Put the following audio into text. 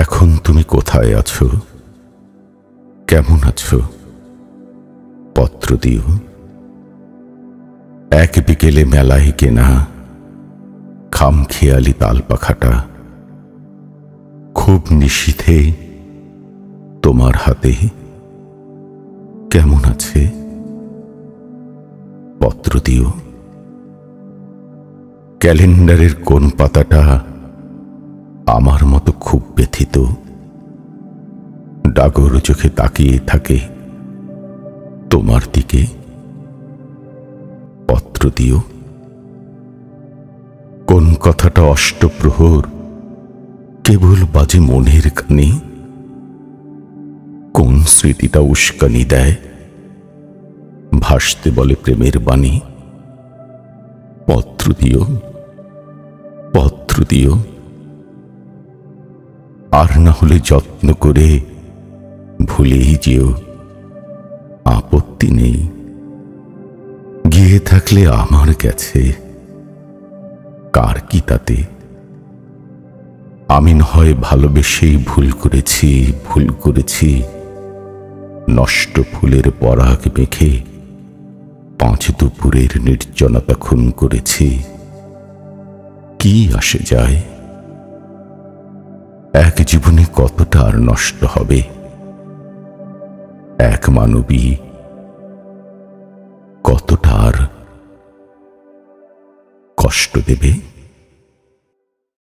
এখন তুমি কোথায় আছো, কেমন আছো? পত্র দিও। এক বিকেলে মেলায় কেনা খামখেয়ালি তালপাখাটা খুব নিশীথে তোমার হাতে কেমন আছে? পত্র দিও। ক্যালেন্ডারের কোন পাতাটা আমার মতো খুব ব্যথিত, ডাগর চোখে তাকিয়ে থাকে তোমার দিকে? পত্র দিও। কোন কথাটা অষ্টপ্রহর কেবল বাজে মনের কানে? কোন স্মৃতিটা উস্কানি দেয়, ভাসতে বলে প্রেমের বাণী? পত্র দিও, পত্র দিও। আর না হলে যত্ন করে ভুলেই যেও, আপত্তি নেই। গিয়ে থাকলে আমার কাছে কার কি তাতে? আমি নয় ভালোবেসেই ভুল করেছি, ভুল করেছি। নষ্ট ফুলের পরাগ মেখে 5 দুপুরের নির্জনতা খুন করেছি। কি আসে যায়? এক জীবনে কতটা আর নষ্ট হবে? এক মানবী কতটা আর কষ্ট দেবে?